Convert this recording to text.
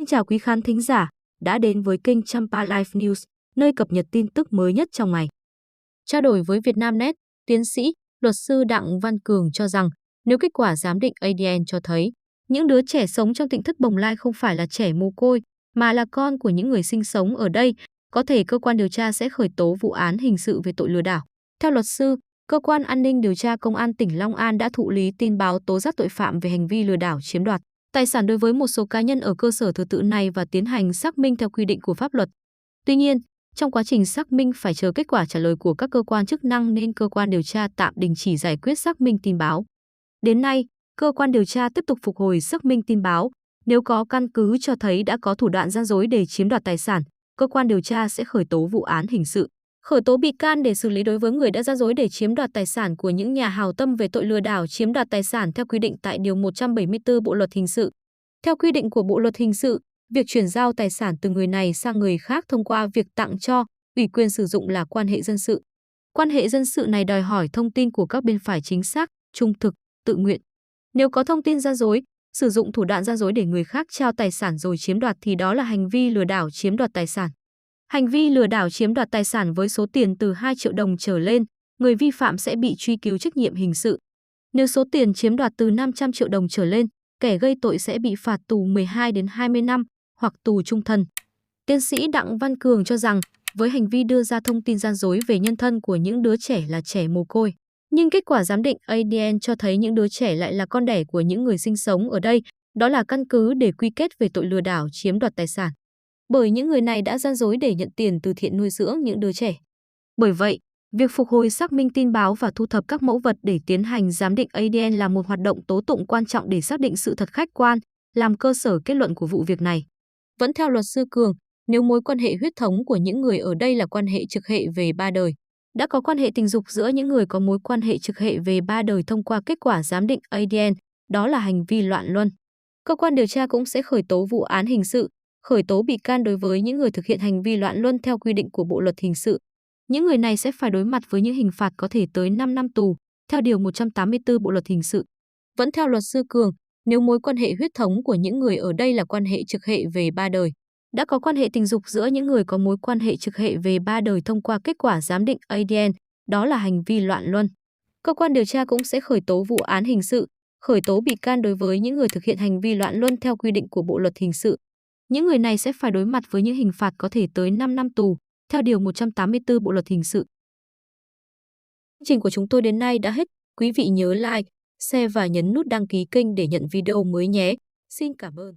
Xin chào quý khán thính giả đã đến với kênh Champa Life News, nơi cập nhật tin tức mới nhất trong ngày. Trao đổi với Vietnamnet, tiến sĩ, luật sư Đặng Văn Cường cho rằng nếu kết quả giám định ADN cho thấy những đứa trẻ sống trong tỉnh thất Bồng Lai không phải là trẻ mồ côi mà là con của những người sinh sống ở đây, có thể cơ quan điều tra sẽ khởi tố vụ án hình sự về tội lừa đảo. Theo luật sư, Cơ quan An ninh Điều tra Công an tỉnh Long An đã thụ lý tin báo tố giác tội phạm về hành vi lừa đảo chiếm đoạt tài sản đối với một số cá nhân ở cơ sở thờ tự này và tiến hành xác minh theo quy định của pháp luật. Tuy nhiên, trong quá trình xác minh phải chờ kết quả trả lời của các cơ quan chức năng nên cơ quan điều tra tạm đình chỉ giải quyết xác minh tin báo. Đến nay, cơ quan điều tra tiếp tục phục hồi xác minh tin báo. Nếu có căn cứ cho thấy đã có thủ đoạn gian dối để chiếm đoạt tài sản, cơ quan điều tra sẽ khởi tố vụ án hình sự, khởi tố bị can để xử lý đối với người đã gian dối để chiếm đoạt tài sản của những nhà hảo tâm về tội lừa đảo chiếm đoạt tài sản theo quy định tại Điều 174 Bộ Luật Hình sự. Theo quy định của Bộ Luật Hình sự, việc chuyển giao tài sản từ người này sang người khác thông qua việc tặng cho, ủy quyền sử dụng là quan hệ dân sự. Quan hệ dân sự này đòi hỏi thông tin của các bên phải chính xác, trung thực, tự nguyện. Nếu có thông tin gian dối, sử dụng thủ đoạn gian dối để người khác trao tài sản rồi chiếm đoạt thì đó là hành vi lừa đảo chiếm đoạt tài sản. Hành vi lừa đảo chiếm đoạt tài sản với số tiền từ 2 triệu đồng trở lên, người vi phạm sẽ bị truy cứu trách nhiệm hình sự. Nếu số tiền chiếm đoạt từ 500 triệu đồng trở lên, kẻ gây tội sẽ bị phạt tù 12 đến 20 năm hoặc tù chung thân. Tiến sĩ Đặng Văn Cường cho rằng, với hành vi đưa ra thông tin gian dối về nhân thân của những đứa trẻ là trẻ mồ côi, nhưng kết quả giám định ADN cho thấy những đứa trẻ lại là con đẻ của những người sinh sống ở đây, đó là căn cứ để quy kết về tội lừa đảo chiếm đoạt tài sản. Bởi những người này đã gian dối để nhận tiền từ thiện nuôi dưỡng những đứa trẻ. Bởi vậy, việc phục hồi xác minh tin báo và thu thập các mẫu vật để tiến hành giám định ADN là một hoạt động tố tụng quan trọng để xác định sự thật khách quan, làm cơ sở kết luận của vụ việc này. Vẫn theo luật sư Cường, nếu mối quan hệ huyết thống của những người ở đây là quan hệ trực hệ về 3 đời, đã có quan hệ tình dục giữa những người có mối quan hệ trực hệ về 3 đời thông qua kết quả giám định ADN, đó là hành vi loạn luân. Cơ quan điều tra cũng sẽ khởi tố vụ án hình sự, khởi tố bị can đối với những người thực hiện hành vi loạn luân theo quy định của Bộ Luật Hình sự. Những người này sẽ phải đối mặt với những hình phạt có thể tới 5 năm tù, theo Điều 184 Bộ Luật Hình sự. Vẫn theo luật sư Cường, nếu mối quan hệ huyết thống của những người ở đây là quan hệ trực hệ về 3 đời, đã có quan hệ tình dục giữa những người có mối quan hệ trực hệ về 3 đời thông qua kết quả giám định ADN, đó là hành vi loạn luân. Cơ quan điều tra cũng sẽ khởi tố vụ án hình sự, khởi tố bị can đối với những người thực hiện hành vi loạn luân theo quy định của Bộ Luật Hình sự. Những người này sẽ phải đối mặt với những hình phạt có thể tới 5 năm tù, theo Điều 184 Bộ Luật Hình sự. Chương trình của chúng tôi đến nay đã hết. Quý vị nhớ like, share và nhấn nút đăng ký kênh để nhận video mới nhé. Xin cảm ơn.